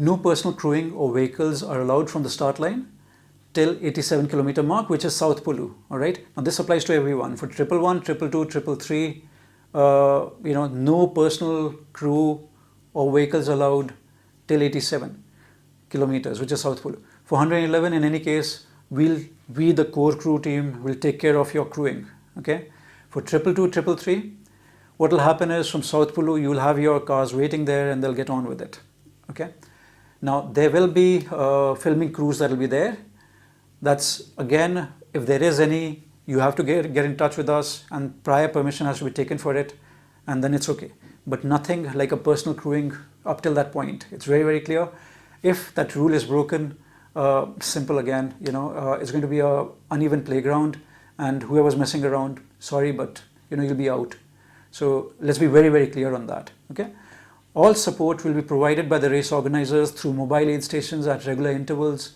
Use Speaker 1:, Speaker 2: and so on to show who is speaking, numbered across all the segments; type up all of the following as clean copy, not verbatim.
Speaker 1: no personal crewing or vehicles are allowed from the start line till 87 kilometer mark, which is South Pulu. All right. Now this applies to everyone. For 111, 222, 333, no personal crew or vehicles allowed till 87 kilometers, which is South Pulu. For 111, in any case, we the core crew team will take care of your crewing. Okay. For 222, 333, what will happen is from South Pulu, you will have your cars waiting there and they'll get on with it. Okay. Now there will be filming crews that will be there. That's again, if there is any, you have to get in touch with us and prior permission has to be taken for it, and then it's okay. But nothing like a personal crewing up till that point. It's very, very clear. If that rule is broken, simple again, it's going to be a uneven playground, and whoever's messing around, sorry, but you'll be out. So let's be very, very clear on that. Okay. All support will be provided by the race organizers through mobile aid stations at regular intervals.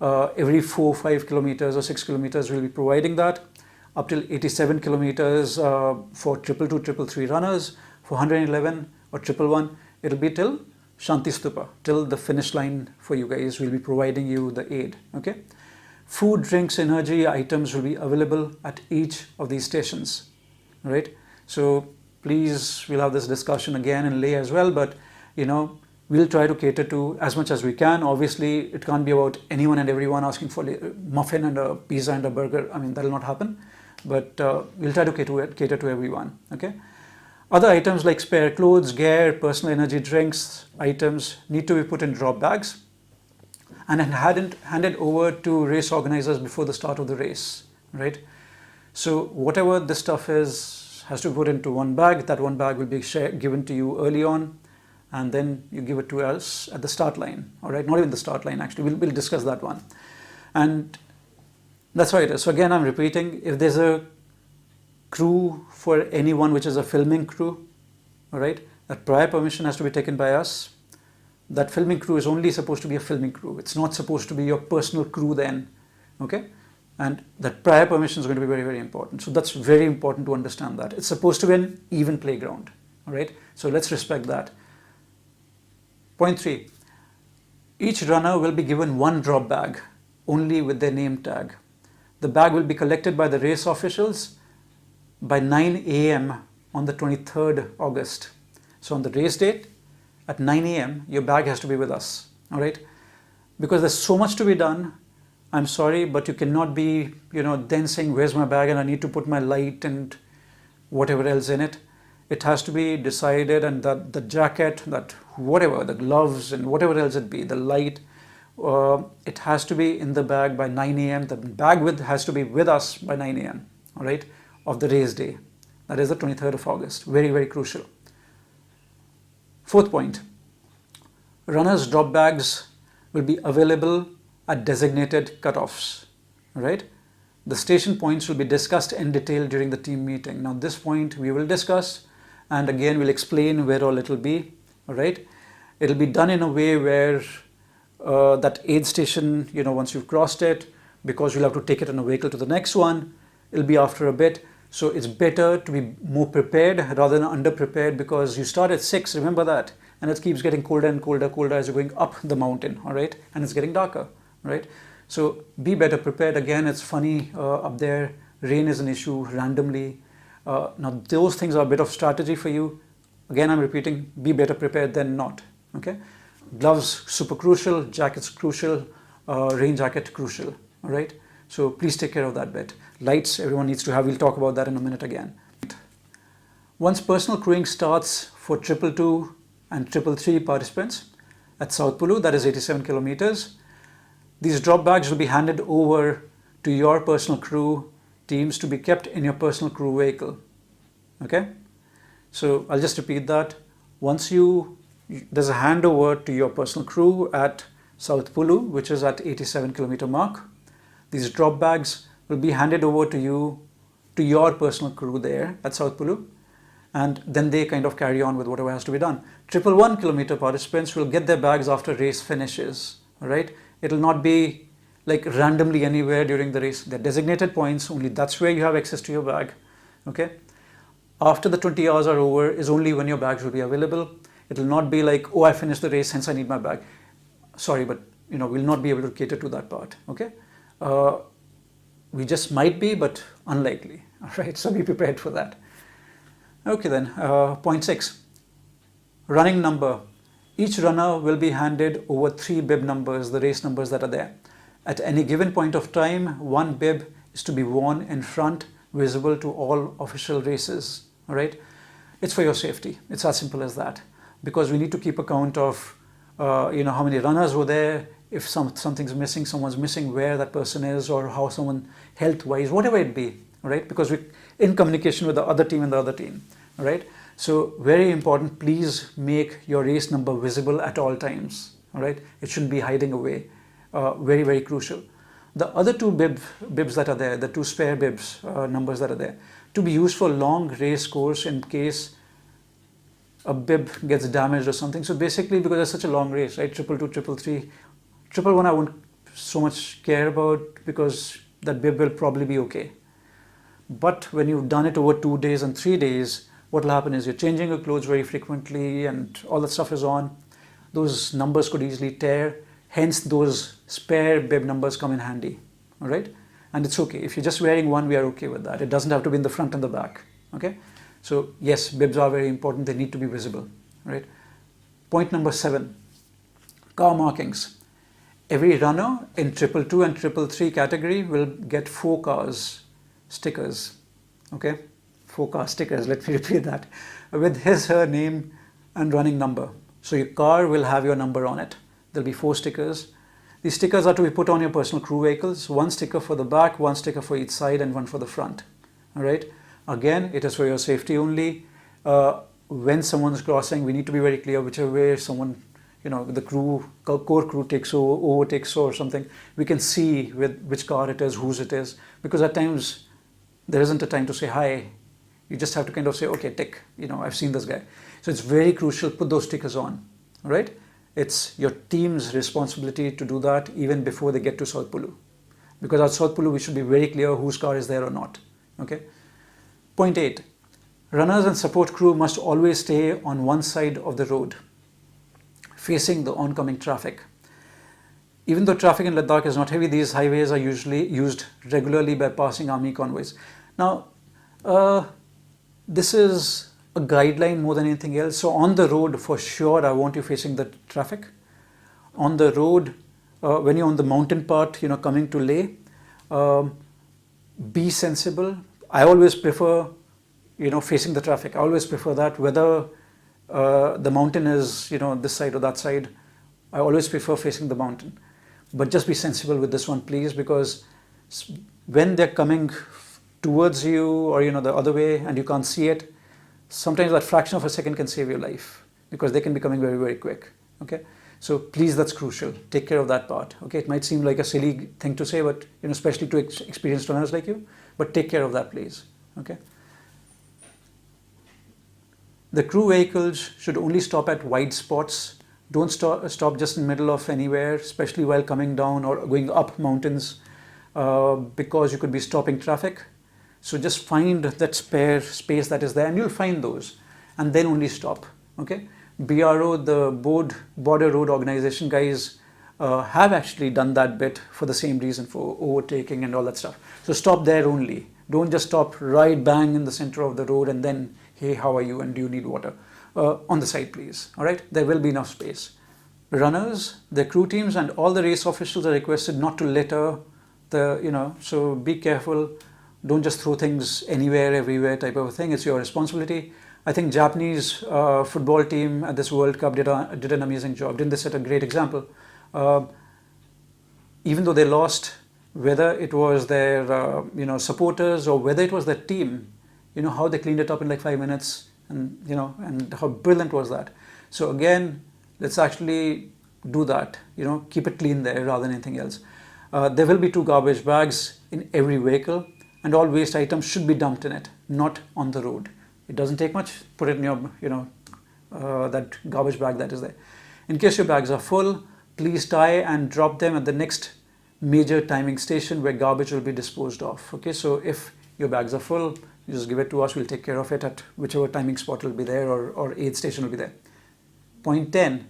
Speaker 1: Every 4, 5 kilometers or 6 kilometers we'll be providing that, up till 87 kilometers for 222, 333 runners. For 111 or 111, it'll be till Shanti Stupa, till the finish line for you guys. We'll be providing you the aid. Okay. Food, drinks, energy items will be available at each of these stations. All right. So please, we'll have this discussion again in Leh as well, but we'll try to cater to as much as we can. Obviously, it can't be about anyone and everyone asking for a muffin and a pizza and a burger. I mean, that'll not happen. But we'll try to cater to everyone. Okay. Other items like spare clothes, gear, personal energy drinks items need to be put in drop bags and handed over to race organizers before the start of the race. Right. So whatever this stuff has to be put into one bag. That one bag will be given to you early on, and then you give it to us at the start line. All right, not even the start line actually. We'll discuss that one, and that's how it is. So again, I'm repeating: if there's a crew for anyone which is a filming crew, all right, that prior permission has to be taken by us. That filming crew is only supposed to be a filming crew. It's not supposed to be your personal crew then. Okay. And that prior permission is going to be very, very important. So that's very important to understand that. It's supposed to be an even playground. All right. So let's respect that. Point 3. Each runner will be given one drop bag, only with their name tag. The bag will be collected by the race officials by 9 a.m. on the 23rd August. So on the race date, at 9 a.m., your bag has to be with us. All right. Because there's so much to be done. I'm sorry, but you cannot be, then saying, where's my bag and I need to put my light and whatever else in it. It has to be decided, and that the jacket, that whatever, the gloves and whatever else it be, the light, it has to be in the bag by 9 a.m. The bag has to be with us by 9 a.m. All right, of the race day. That is the 23rd of August. Very, very crucial. 4th point. Runners' drop bags will be available at designated cutoffs. All right. The station points will be discussed in detail during the team meeting. Now this point we will discuss, and again we'll explain where all it will be. All right. It'll be done in a way where that aid station, once you've crossed it, because you'll have to take it in a vehicle to the next one, it'll be after a bit. So it's better to be more prepared rather than under-prepared, because you start at 6, remember that, and it keeps getting colder and colder as you're going up the mountain. All right. And it's getting darker. Right. So be better prepared. Again, it's funny up there. Rain is an issue randomly. Now those things are a bit of strategy for you. Again, I'm repeating, be better prepared than not. Okay. Gloves, super crucial. Jackets, crucial. Rain jacket, crucial. All right. So please take care of that bit. Lights, everyone needs to have. We'll talk about that in a minute again. Once personal crewing starts for 222 and 333 participants at South Pulu, that is 87 kilometers, these drop bags will be handed over to your personal crew teams to be kept in your personal crew vehicle. Okay. So I'll just repeat that. Once there's a handover to your personal crew at South Pulu, which is at 87 kilometer mark. These drop bags will be handed over to you, to your personal crew there at South Pulu, and then they kind of carry on with whatever has to be done. 111 kilometer participants will get their bags after race finishes. All right. It will not be like randomly anywhere during the race. They're designated points, only that's where you have access to your bag. Okay. After the 20 hours are over is only when your bags will be available. It will not be like, oh, I finished the race, hence I need my bag. sorry, but we'll not be able to cater to that part. Okay, we just might be, but unlikely. All right, so be prepared for that. Okay, then point 6, running number. Each runner will be handed over 3 bib numbers, the race numbers that are there. At any given point of time, 1 bib is to be worn in front, visible to all official races. All right, it's for your safety. It's as simple as that, because we need to keep account of how many runners were there, if something's missing, someone's missing, where that person is, or how someone health-wise, whatever it be. All right, because we're in communication with the other team and the other team. All right, so very important, please make your race number visible at all times. All right, it shouldn't be hiding away. Very, very crucial. The other 2 bibs that are there, the 2 spare bibs numbers that are there, to be used for long race course in case a bib gets damaged or something. So basically, because it's such a long race, right, 222, 333, 111 I won't so much care about, because that bib will probably be okay. But when you've done it over 2 days and 3 days, what will happen is you're changing your clothes very frequently and all that stuff is on. Those numbers could easily tear. Hence, those spare bib numbers come in handy. All right, and it's okay. If you're just wearing one, we are okay with that. It doesn't have to be in the front and the back. Okay, so yes, bibs are very important. They need to be visible. All right. Point number 7, car markings. Every runner in 222 and 333 category will get 4 cars stickers. Okay, 4 car stickers. Let me repeat that, with his, her name and running number. So your car will have your number on it. There'll be 4 stickers. These stickers are to be put on your personal crew vehicles. 1 sticker for the back, 1 sticker for each side, and 1 for the front. All right. Again, it is for your safety only. When someone's crossing, we need to be very clear whichever way someone, the core crew overtakes or something, we can see with which car it is, whose it is. Because at times, there isn't a time to say hi. You just have to kind of say, okay, tick, I've seen this guy. So it's very crucial, put those stickers on. All right. It's your team's responsibility to do that even before they get to South Pulu. Because at South Pulu, we should be very clear whose car is there or not. Okay. Point 8, runners and support crew must always stay on one side of the road, facing the oncoming traffic. Even though traffic in Ladakh is not heavy, these highways are usually used regularly by passing army convoys. Now, this is a guideline more than anything else. So on the road, for sure, I want you facing the traffic. On the road, when you're on the mountain part, coming to Leh, be sensible. I always prefer, facing the traffic. I always prefer that, whether the mountain is, this side or that side. I always prefer facing the mountain. But just be sensible with this one, please, because when they're coming towards you or, the other way and you can't see it, sometimes that fraction of a second can save your life, because they can be coming very, very quick. Okay, so please, that's crucial. Take care of that part. Okay, it might seem like a silly thing to say, but especially to experienced runners like you, but take care of that, please. Okay. The crew vehicles should only stop at wide spots. Don't stop just in the middle of anywhere, especially while coming down or going up mountains, because you could be stopping traffic. So just find that spare space that is there, and you'll find those, and then only stop. Okay. BRO, the Border Road Organization guys, have actually done that bit for the same reason, for overtaking and all that stuff. So stop there only. Don't just stop right bang in the center of the road and then, hey, how are you and do you need water? On the side, please. All right. There will be enough space. Runners, their crew teams, and all the race officials are requested not to litter. So be careful. Don't just throw things anywhere, everywhere type of a thing. It's your responsibility. I think Japanese football team at this World Cup did an amazing job. Didn't they set a great example? Even though they lost, whether it was their supporters or whether it was their team, how they cleaned it up in like 5 minutes, and and how brilliant was that. So again, let's actually do that. Keep it clean there rather than anything else. There will be 2 garbage bags in every vehicle, and all waste items should be dumped in it, not on the road. It doesn't take much. Put it in your, that garbage bag that is there. In case your bags are full, please tie and drop them at the next major timing station where garbage will be disposed of. Okay, so if your bags are full, you just give it to us. We'll take care of it at whichever timing spot will be there, or aid station will be there. Point 10.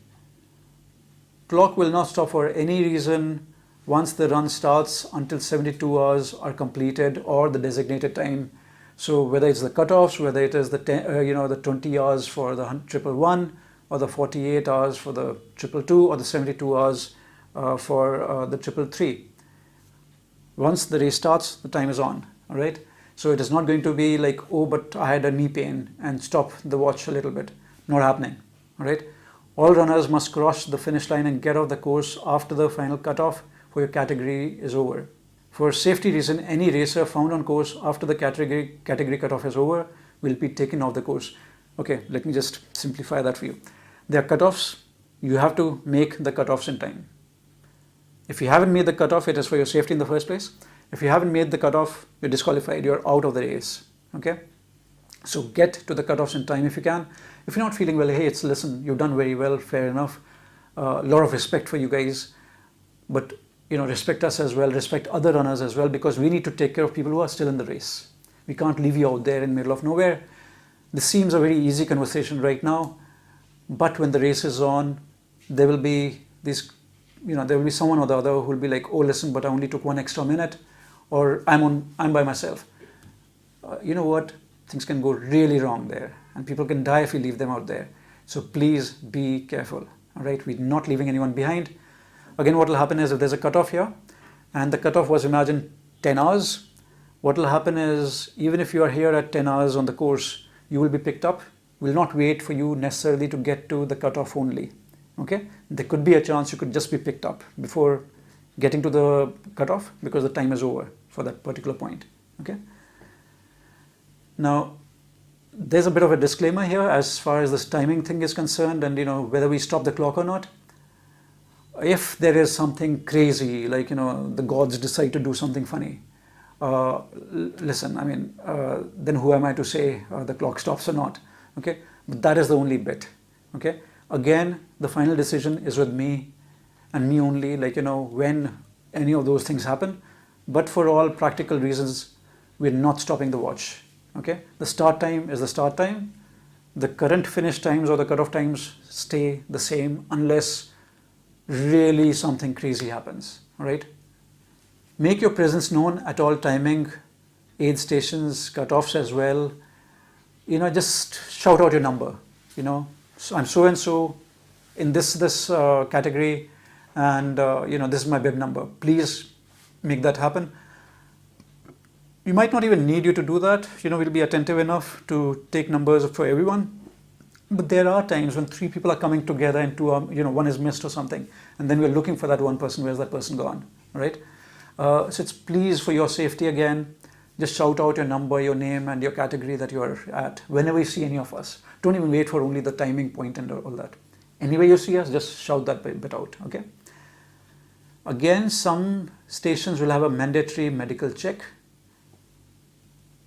Speaker 1: clock will not stop for any reason once the run starts until 72 hours are completed or the designated time. So whether it's the cutoffs, whether it is the the 20 hours for the 111, or the 48 hours for the 222, or the 72 hours for the 333. Once the race starts, the time is on. All right. So it is not going to be like, oh, but I had a knee pain and stop the watch a little bit. Not happening. All right. All runners must cross the finish line and get off the course after the final cutoff for your category is over. For safety reason, any racer found on course after the category cutoff is over will be taken off the course. Okay, let me just simplify that for you. There are cutoffs. You have to make the cutoffs in time. If you haven't made the cutoff, it is for your safety in the first place. If you haven't made the cutoff, you're disqualified. You're out of the race. Okay? So get to the cutoffs in time if you can. If you're not feeling well, hey, listen, you've done very well, fair enough. A lot of respect for you guys. But, respect us as well, respect other runners as well, because we need to take care of people who are still in the race. We can't leave you out there in the middle of nowhere. This seems a very easy conversation right now, but when the race is on, there will be there will be someone or the other who will be like, oh, listen, but I only took 1 extra minute, or I'm by myself. You know what? Things can go really wrong there, and people can die if we leave them out there. So please be careful. All right, we're not leaving anyone behind. Again, what will happen is if there's a cutoff here, and the cutoff was, imagine, 10 hours, what will happen is even if you are here at 10 hours on the course, you will be picked up. We'll not wait for you necessarily to get to the cutoff only. Okay, there could be a chance you could just be picked up before getting to the cutoff because the time is over for that particular point. Okay. Now, there's a bit of a disclaimer here as far as this timing thing is concerned, and whether we stop the clock or not. If there is something crazy, like the gods decide to do something funny, listen, I mean, then who am I to say the clock stops or not? Okay, but that is the only bit. Okay, again, the final decision is with me and me only, when any of those things happen. But for all practical reasons, we're not stopping the watch. Okay, the start time is the start time. The current finish times or the cutoff times stay the same unless really something crazy happens. All right. Make your presence known at all timing, aid stations, cutoffs as well. Just shout out your number. So I'm so and so in this category, and this is my bib number. Please make that happen. We might not even need you to do that. We'll be attentive enough to take numbers for everyone. But there are times when 3 people are coming together and 2 are, one is missed or something, and then we're looking for that one person. Where's that person gone? All right. So it's please, for your safety again, just shout out your number, your name, and your category that you are at whenever you see any of us. Don't even wait for only the timing point and all that. Anywhere you see us, just shout that bit out. Okay. Again, some stations will have a mandatory medical check.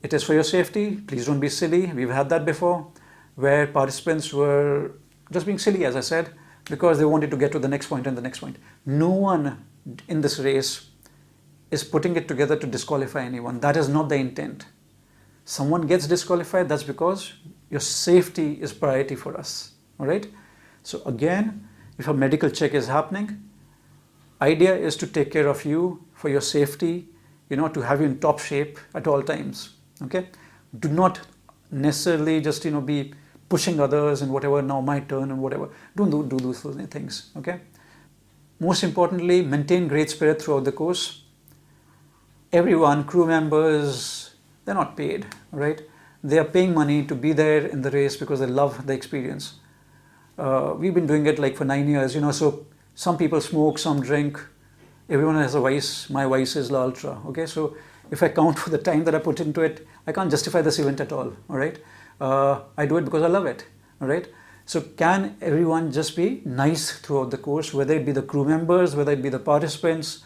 Speaker 1: It is for your safety. Please don't be silly. We've had that before, where participants were just being silly, as I said, because they wanted to get to the next point and the next point. No one in this race is putting it together to disqualify anyone. That is not the intent. Someone gets disqualified, that's because your safety is priority for us. All right. So again, if a medical check is happening, idea is to take care of you for your safety, to have you in top shape at all times. Okay. Do not necessarily just be pushing others and whatever, now my turn and whatever. Don't do those things. Okay. Most importantly, maintain great spirit throughout the course. Everyone, crew members, they're not paid, right? They are paying money to be there in the race because they love the experience. We've been doing it like for 9 years, so some people smoke, some drink. Everyone has a vice. My vice is La Ultra. Okay, so if I count for the time that I put into it, I can't justify this event at all. All right, I do it because I love it. All right. So can everyone just be nice throughout the course, whether it be the crew members, whether it be the participants,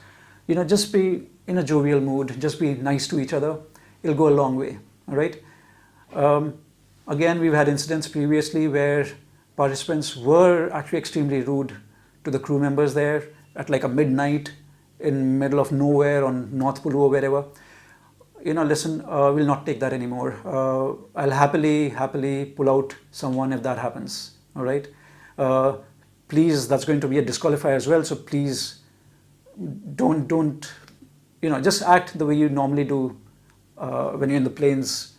Speaker 1: just be in a jovial mood, just be nice to each other. It'll go a long way. All right. Again, we've had incidents previously where participants were actually extremely rude to the crew members there at like a midnight in middle of nowhere on North Pulu or wherever. Listen, we'll not take that anymore. I'll happily pull out someone if that happens. All right. please, that's going to be a disqualifier as well. So please don't just act the way you normally do when you're in the planes,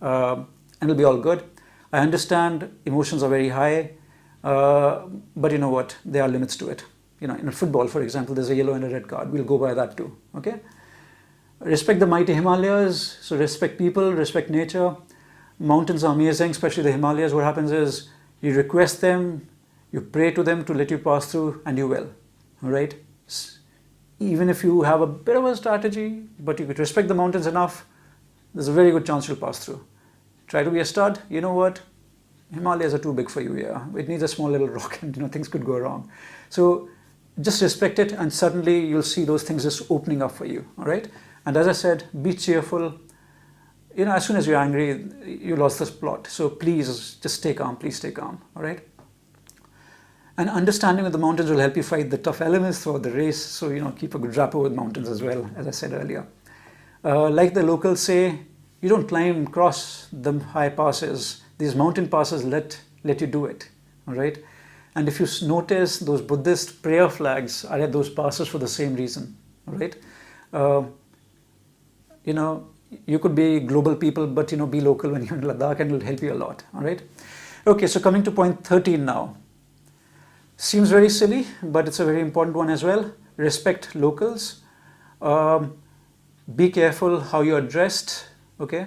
Speaker 1: and it'll be all good. I understand emotions are very high, but you know what? There are limits to it. In football, for example, there's a yellow and a red card. We'll go by that too. Okay. Respect the mighty Himalayas. So respect people, respect nature. Mountains are amazing, especially the Himalayas. What happens is you request them, you pray to them to let you pass through, and you will. All right. Even if you have a bit of a strategy, but you could respect the mountains enough, there's a very good chance you'll pass through. Try to be a stud. You know what? Himalayas are too big for you. Yeah, it needs a small little rock, and things could go wrong. So just respect it, and suddenly you'll see those things just opening up for you. All right. And as I said, be cheerful. As soon as you're angry, you lost this plot. So please just stay calm. Please stay calm. All right. And understanding of the mountains will help you fight the tough elements throughout the race. So, keep a good rapport with mountains as well, as I said earlier. Like the locals say, you don't cross the high passes. These mountain passes let you do it. All right. And if you notice, those Buddhist prayer flags are at those passes for the same reason. All right. You could be global people, but be local when you're in Ladakh, and it'll help you a lot. All right. Okay. So coming to point 13 now. Seems very silly, but it's a very important one as well. Respect locals. Be careful how you are dressed. Okay.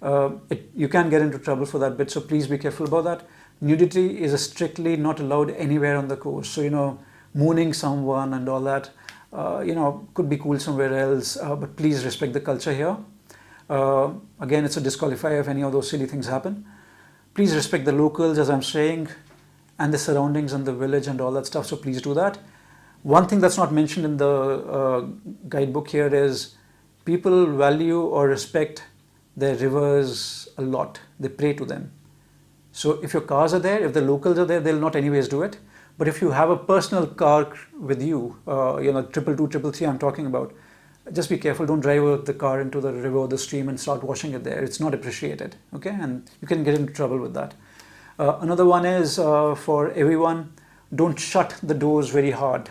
Speaker 1: You can get into trouble for that bit, so please be careful about that. Nudity is strictly not allowed anywhere on the coast. So, mooning someone and all that, could be cool somewhere else, but please respect the culture here. Again, it's a disqualifier if any of those silly things happen. Please respect the locals, as I'm saying, and the surroundings and the village and all that stuff. So please do that. One thing that's not mentioned in the guidebook here is people value or respect their rivers a lot. They pray to them. So if your cars are there, if the locals are there, they'll not anyways do it. But if you have a personal car with you, 222, 333 I'm talking about, just be careful. Don't drive the car into the river or the stream and start washing it there. It's not appreciated. Okay, and you can get into trouble with that. Another one is for everyone, don't shut the doors very hard.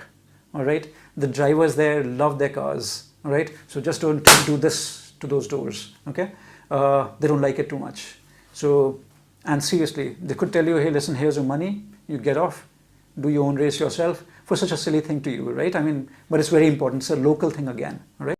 Speaker 1: All right, the drivers there love their cars. All right, so just don't do this to those doors. Okay, they don't like it too much. So, and seriously, they could tell you, hey, listen, here's your money. You get off, do your own race yourself, for such a silly thing to you, right? I mean, but it's very important. It's a local thing again. All right.